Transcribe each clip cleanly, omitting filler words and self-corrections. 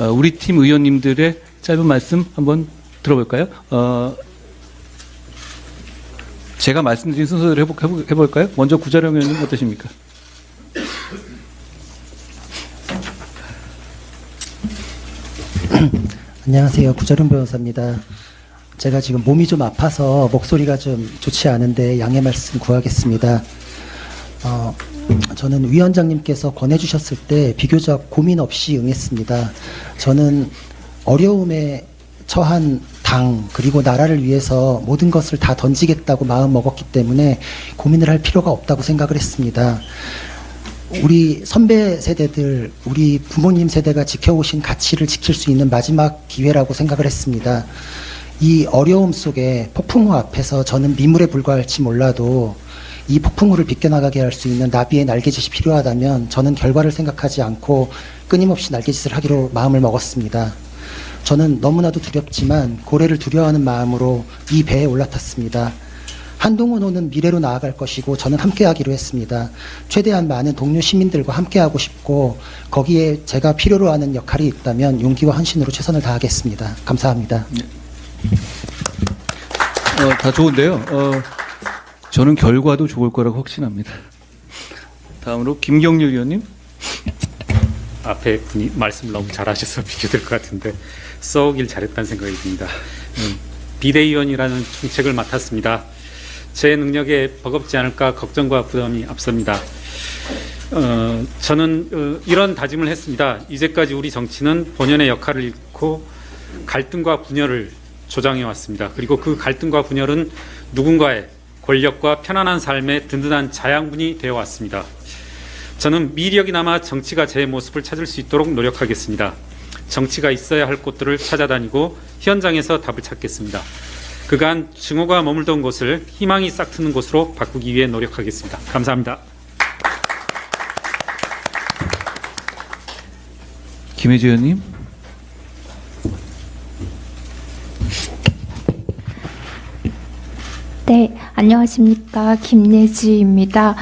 우리 팀 의원님들의 짧은 말씀 한번 들어볼까요? 제가 말씀드린 순서대로 해볼까요? 먼저 구자령 의원님 어떠십니까? 안녕하세요. 구자룡 변호사입니다. 제가 지금 몸이 좀 아파서 목소리가 좀 좋지 않은데 양해 말씀 구하겠습니다. 저는 위원장님께서 권해주셨을 때 비교적 고민 없이 응했습니다. 저는 어려움에 처한 당 그리고 나라를 위해서 모든 것을 다 던지겠다고 마음 먹었기 때문에 고민을 할 필요가 없다고 생각을 했습니다. 우리 선배 세대들, 우리 부모님 세대가 지켜오신 가치를 지킬 수 있는 마지막 기회라고 생각을 했습니다. 이 어려움 속에 폭풍우 앞에서 저는 미물에 불과할지 몰라도 이 폭풍우를 비껴나가게 할 수 있는 나비의 날개짓이 필요하다면 저는 결과를 생각하지 않고 끊임없이 날개짓을 하기로 마음을 먹었습니다. 저는 너무나도 두렵지만 고래를 두려워하는 마음으로 이 배에 올라탔습니다. 한동훈호는 미래로 나아갈 것이고 저는 함께하기로 했습니다. 최대한 많은 동료 시민들과 함께하고 싶고 거기에 제가 필요로 하는 역할이 있다면 용기와 헌신으로 최선을 다하겠습니다. 감사합니다. 다 좋은데요. 저는 결과도 좋을 거라고 확신합니다. 다음으로 김경률 의원님. 앞에 분이 말씀을 너무 잘하셔서 비교될 것 같은데 써오길 잘했다는 생각이 듭니다. 비대위원이라는 중책을 맡았습니다. 제 능력에 버겁지 않을까 걱정과 부담이 앞섭니다. 저는 이런 다짐을 했습니다. 이제까지 우리 정치는 본연의 역할을 잃고 갈등과 분열을 조장해 왔습니다. 그리고 그 갈등과 분열은 누군가의 권력과 편안한 삶의 든든한 자양분이 되어 왔습니다. 저는 미력이 남아 정치가 제 모습을 찾을 수 있도록 노력하겠습니다. 정치가 있어야 할 곳들을 찾아다니고 현장에서 답을 찾겠습니다. 그간 증오가 머물던 곳을 희망이 싹트는 곳으로 바꾸기 위해 노력하겠습니다. 감사합니다. 김혜지 의원님. 네, 안녕하십니까. 김예지입니다.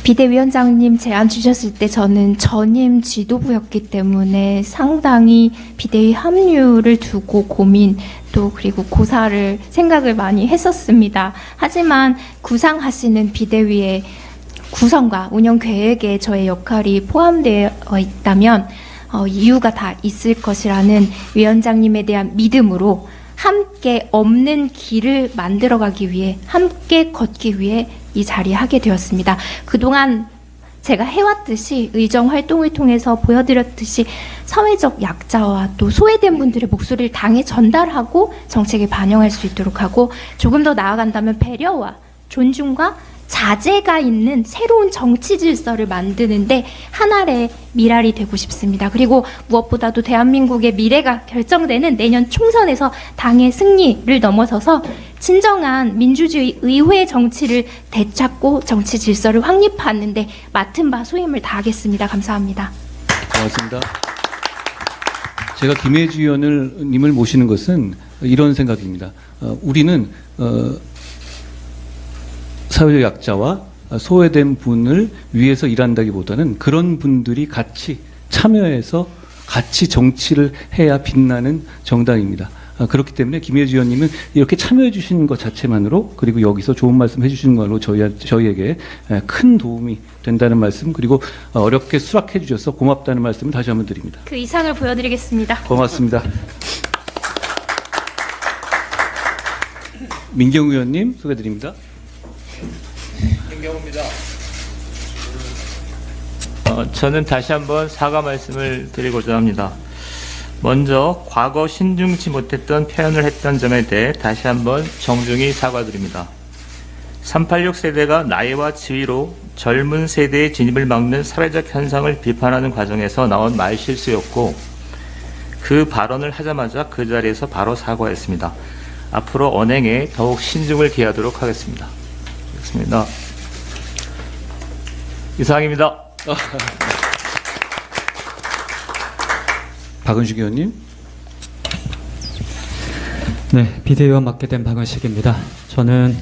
비대위원장님 제안 주셨을 때 저는 전임 지도부였기 때문에 상당히 비대위 합류를 두고 고민 또 그리고 고사를 생각을 많이 했었습니다. 하지만 구상하시는 비대위의 구성과 운영 계획에 저의 역할이 포함되어 있다면 이유가 다 있을 것이라는 위원장님에 대한 믿음으로 함께 없는 길을 만들어가기 위해 함께 걷기 위해 이 자리에 하게 되었습니다. 그동안 제가 해왔듯이 의정 활동을 통해서 보여드렸듯이 사회적 약자와 또 소외된 분들의 목소리를 당에 전달하고 정책에 반영할 수 있도록 하고 조금 더 나아간다면 배려와 존중과 자제가 있는 새로운 정치 질서를 만드는데 한 알의 미랄이 되고 싶습니다. 그리고 무엇보다도 대한민국의 미래가 결정되는 내년 총선에서 당의 승리를 넘어서서 진정한 민주주의 의회 정치를 되찾고 정치 질서를 확립하는 데 맡은 바 소임을 다하겠습니다. 감사합니다. 고맙습니다. 제가 김혜지 의원님을 모시는 것은 이런 생각입니다. 우리는 사회적 약자와 소외된 분을 위해서 일한다기보다는 그런 분들이 같이 참여해서 같이 정치를 해야 빛나는 정당입니다. 그렇기 때문에 김혜지 의원님은 이렇게 참여해 주시는 것 자체만으로 그리고 여기서 좋은 말씀 해 주시는 걸로 저희에게 큰 도움이 된다는 말씀 그리고 어렵게 수락해 주셔서 고맙다는 말씀을 다시 한번 드립니다. 그 이상을 보여드리겠습니다. 고맙습니다. 민경 의원님 소개드립니다. 민경우입니다. 저는 다시 한번 사과 말씀을 드리고자 합니다. 먼저 과거 신중치 못했던 표현을 했던 점에 대해 다시 한번 정중히 사과드립니다. 386 세대가 나이와 지위로 젊은 세대의 진입을 막는 사회적 현상을 비판하는 과정에서 나온 말실수였고 그 발언을 하자마자 그 자리에서 바로 사과했습니다. 앞으로 언행에 더욱 신중을 기하도록 하겠습니다. 그렇습니다. 이상입니다. 박은식 의원님. 네, 비대위원 맡게 된 박은식입니다. 저는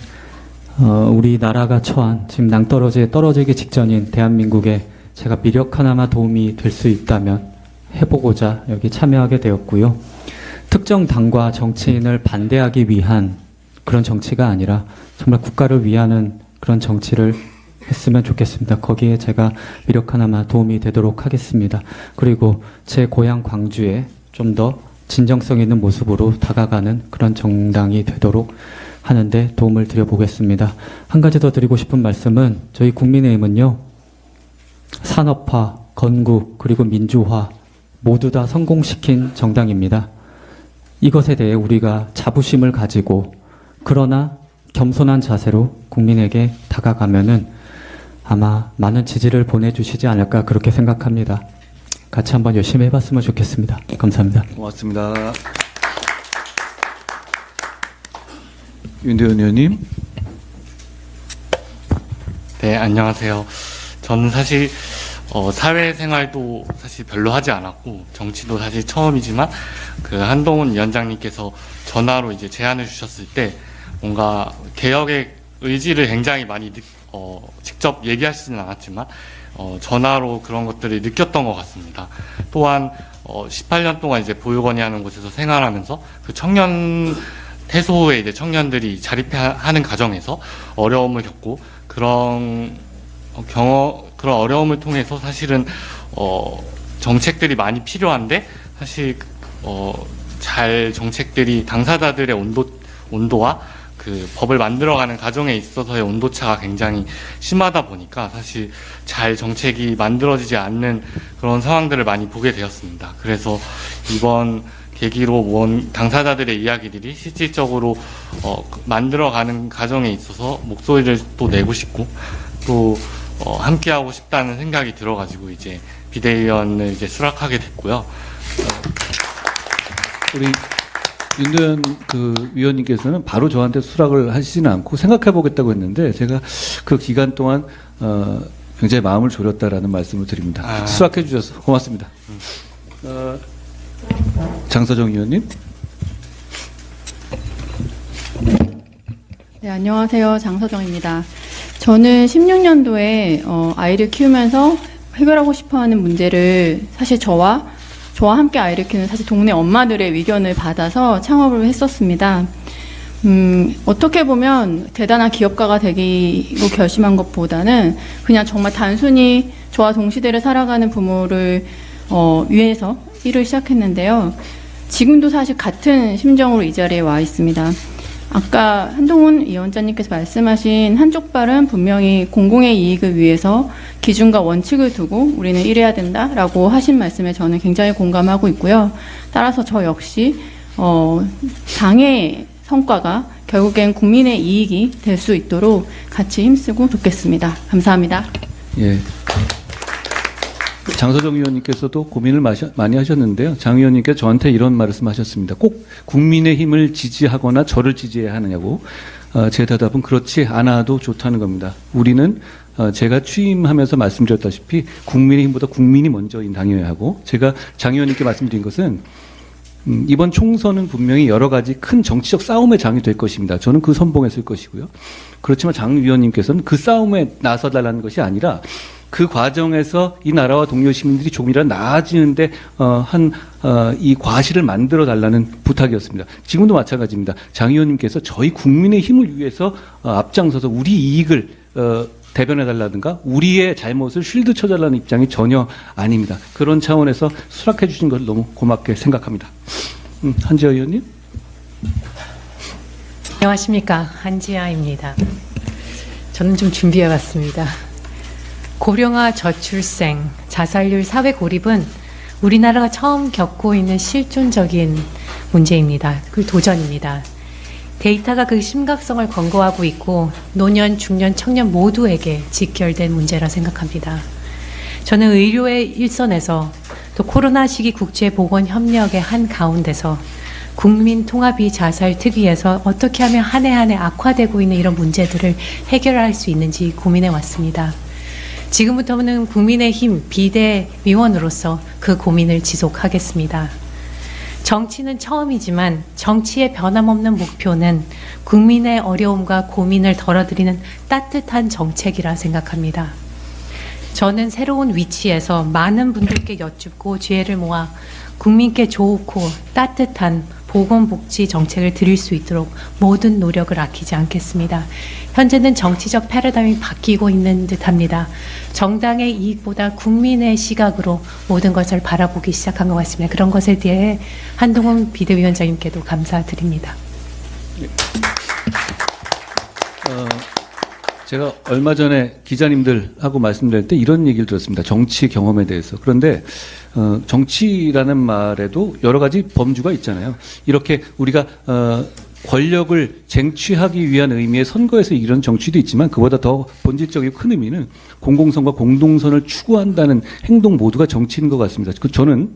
우리나라가 처한 지금 낭떠러지에 떨어지기 직전인 대한민국에 제가 미력 하나마 도움이 될 수 있다면 해보고자 여기 참여하게 되었고요. 특정 당과 정치인을 반대하기 위한 그런 정치가 아니라 정말 국가를 위하는 그런 정치를 했으면 좋겠습니다. 거기에 제가 미력 하나만 도움이 되도록 하겠습니다. 그리고 제 고향 광주에 좀 더 진정성 있는 모습으로 다가가는 그런 정당이 되도록 하는데 도움을 드려보겠습니다. 한 가지 더 드리고 싶은 말씀은 저희 국민의힘은요, 산업화, 건국, 그리고 민주화 모두 다 성공시킨 정당입니다. 이것에 대해 우리가 자부심을 가지고 그러나 겸손한 자세로 국민에게 다가가면은 아마 많은 지지를 보내주시지 않을까 그렇게 생각합니다. 같이 한번 열심히 해봤으면 좋겠습니다. 감사합니다. 고맙습니다. 윤대현 의원님. 네, 안녕하세요. 저는 사실 사회생활도 사실 별로 하지 않았고 정치도 사실 처음이지만 그 한동훈 위원장님께서 전화로 이제 제안을 주셨을 때 뭔가 개혁의 의지를 굉장히 많이 직접 얘기하시지는 않았지만 전화로 그런 것들을 느꼈던 것 같습니다. 또한 18년 동안 이제 보육원이라는 곳에서 생활하면서 그 청년 태소에 이제 청년들이 자립하는 과정에서 어려움을 겪고 그런 어려움을 통해서 사실은 정책들이 많이 필요한데 사실 잘 정책들이 당사자들의 온도와 그 법을 만들어가는 과정에 있어서의 온도차가 굉장히 심하다 보니까 사실 잘 정책이 만들어지지 않는 그런 상황들을 많이 보게 되었습니다. 그래서 이번 계기로 당사자들의 이야기들이 실질적으로 만들어가는 과정에 있어서 목소리를 또 내고 싶고 또 함께하고 싶다는 생각이 들어가지고 이제 비대위원을 이제 수락하게 됐고요. 우리 윤대현 그 위원님께서는 바로 저한테 수락을 하시지는 않고 생각해 보겠다고 했는데 제가 그 기간 동안 굉장히 마음을 졸였다라는 말씀을 드립니다. 수락해 주셔서 고맙습니다. 장서정 의원님. 네, 안녕하세요. 장서정입니다. 저는 16년도에 아이를 키우면서 해결하고 싶어하는 문제를 사실 저와 함께 아이를 키우는 사실 동네 엄마들의 의견을 받아서 창업을 했었습니다. 어떻게 보면 대단한 기업가가 되기로 결심한 것보다는 그냥 정말 단순히 저와 동시대를 살아가는 부모를 위해서 일을 시작했는데요. 지금도 사실 같은 심정으로 이 자리에 와 있습니다. 아까 한동훈 위원장님께서 말씀하신 한쪽 발은 분명히 공공의 이익을 위해서 기준과 원칙을 두고 우리는 일해야 된다라고 하신 말씀에 저는 굉장히 공감하고 있고요. 따라서 저 역시 당의 성과가 결국엔 국민의 이익이 될 수 있도록 같이 힘쓰고 돕겠습니다. 감사합니다. 예. 장서정 의원님께서도 고민을 많이 하셨는데요. 장 의원님께서 저한테 이런 말씀하셨습니다. 꼭 국민의힘을 지지하거나 저를 지지해야 하느냐고. 제 대답은 그렇지 않아도 좋다는 겁니다. 우리는 제가 취임하면서 말씀드렸다시피 국민의힘보다 국민이 먼저인 당이어야 하고, 제가 장 의원님께 말씀드린 것은 이번 총선은 분명히 여러 가지 큰 정치적 싸움의 장이 될 것입니다. 저는 그 선봉했을 것이고요. 그렇지만 장 의원님께서는 그 싸움에 나서달라는 것이 아니라 그 과정에서 이 나라와 동료 시민들이 조금이라도 나아지는데 이 과실을 만들어 달라는 부탁이었습니다. 지금도 마찬가지입니다. 장 의원님께서 저희 국민의 힘을 위해서 앞장서서 우리 이익을 대변해 달라든가 우리의 잘못을 쉴드 쳐달라는 입장이 전혀 아닙니다. 그런 차원에서 수락해 주신 것을 너무 고맙게 생각합니다. 한지아 의원님. 안녕하십니까. 한지아입니다. 저는 좀 준비해 봤습니다. 고령화 저출생, 자살률 사회 고립은 우리나라가 처음 겪고 있는 실존적인 문제입니다. 그 도전입니다. 데이터가 그 심각성을 권고하고 있고 노년, 중년, 청년 모두에게 직결된 문제라 생각합니다. 저는 의료의 일선에서 또 코로나 시기 국제보건협력의 한 가운데서 국민통합이 자살 특위에서 어떻게 하면 한 해 한 해 악화되고 있는 이런 문제들을 해결할 수 있는지 고민해 왔습니다. 지금부터는 국민의힘 비대위원으로서 그 고민을 지속하겠습니다. 정치는 처음이지만 정치의 변함없는 목표는 국민의 어려움과 고민을 덜어드리는 따뜻한 정책이라 생각합니다. 저는 새로운 위치에서 많은 분들께 여쭙고 지혜를 모아 국민께 좋고 따뜻한 보건복지 정책을 드릴 수 있도록 모든 노력을 아끼지 않겠습니다. 현재는 정치적 패러다임이 바뀌고 있는 듯합니다. 정당의 이익보다 국민의 시각으로 모든 것을 바라보기 시작한 것 같습니다. 그런 것에 대해 한동훈 비대위원장님께도 감사드립니다. 제가 얼마 전에 기자님들하고 말씀드릴 때 이런 얘기를 들었습니다. 정치 경험에 대해서. 그런데 정치라는 말에도 여러 가지 범주가 있잖아요. 이렇게 우리가 권력을 쟁취하기 위한 의미의 선거에서 이기는 정치도 있지만 그보다 더 본질적이고 큰 의미는 공공성과 공동선을 추구한다는 행동 모두가 정치인 것 같습니다. 저는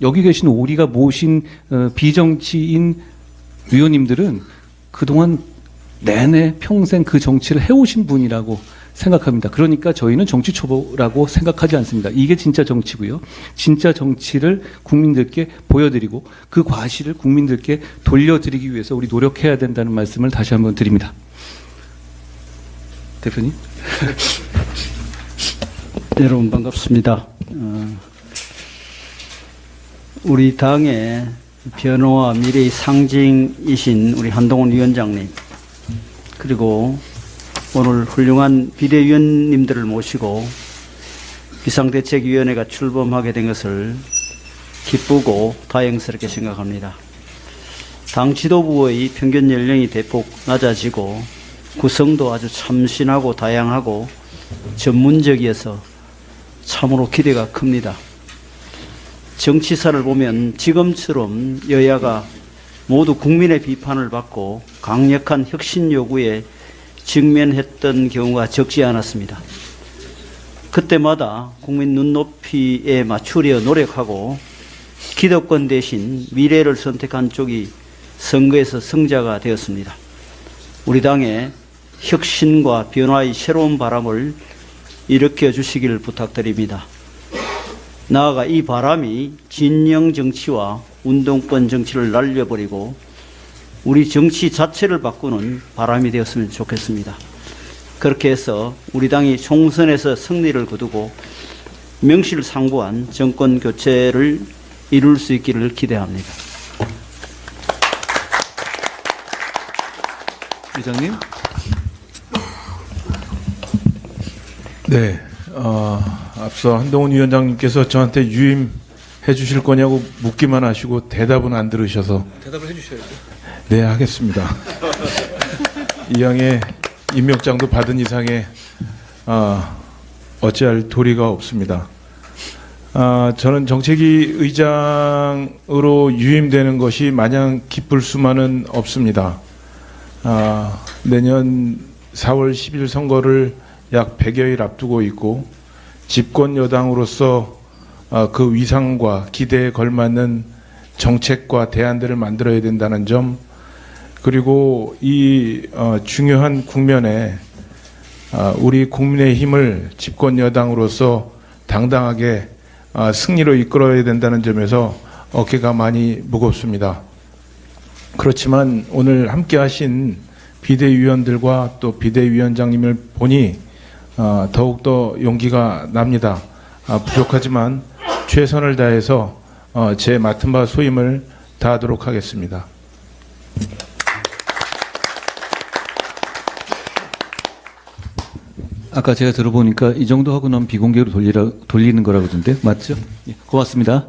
여기 계신 우리가 모신 비정치인 위원님들은 그동안 내내 평생 그 정치를 해오신 분이라고 생각합니다. 그러니까 저희는 정치 초보라고 생각하지 않습니다. 이게 진짜 정치고요. 진짜 정치를 국민들께 보여드리고 그 과실을 국민들께 돌려드리기 위해서 우리 노력해야 된다는 말씀을 다시 한번 드립니다. 대표님. 여러분 반갑습니다. 우리 당의 변호와 미래의 상징이신 우리 한동훈 위원장님, 그리고 오늘 훌륭한 비대위원님들을 모시고 비상대책위원회가 출범하게 된 것을 기쁘고 다행스럽게 생각합니다. 당 지도부의 평균 연령이 대폭 낮아지고 구성도 아주 참신하고 다양하고 전문적이어서 참으로 기대가 큽니다. 정치사를 보면 지금처럼 여야가 모두 국민의 비판을 받고 강력한 혁신 요구에 직면했던 경우가 적지 않았습니다. 그때마다 국민 눈높이에 맞추려 노력하고 기득권 대신 미래를 선택한 쪽이 선거에서 승자가 되었습니다. 우리 당의 혁신과 변화의 새로운 바람을 일으켜 주시기를 부탁드립니다. 나아가 이 바람이 진영 정치와 운동권 정치를 날려버리고 우리 정치 자체를 바꾸는 바람이 되었으면 좋겠습니다. 그렇게 해서 우리 당이 총선에서 승리를 거두고 명실상부한 정권 교체를 이룰 수 있기를 기대합니다. 회장님. 네, 앞서 한동훈 위원장님께서 저한테 유임해 주실 거냐고 묻기만 하시고 대답은 안 들으셔서 대답을 해주셔야죠. 네, 하겠습니다. 이왕에 임명장도 받은 이상에 어찌할 도리가 없습니다. 저는 정책위 의장으로 유임되는 것이 마냥 기쁠 수만은 없습니다. 내년 4월 10일 선거를 약 100여일 앞두고 있고 집권 여당으로서 그 위상과 기대에 걸맞는 정책과 대안들을 만들어야 된다는 점, 그리고 이 중요한 국면에 우리 국민의힘을 집권 여당으로서 당당하게 승리로 이끌어야 된다는 점에서 어깨가 많이 무겁습니다. 그렇지만 오늘 함께 하신 비대위원들과 또 비대위원장님을 보니 더욱더 용기가 납니다. 부족하지만 최선을 다해서 제 맡은 바 소임을 다하도록 하겠습니다. 아까 제가 들어보니까 이 정도 하고 나면 비공개로 돌리는 거라고 그러던데 맞죠? 예, 고맙습니다.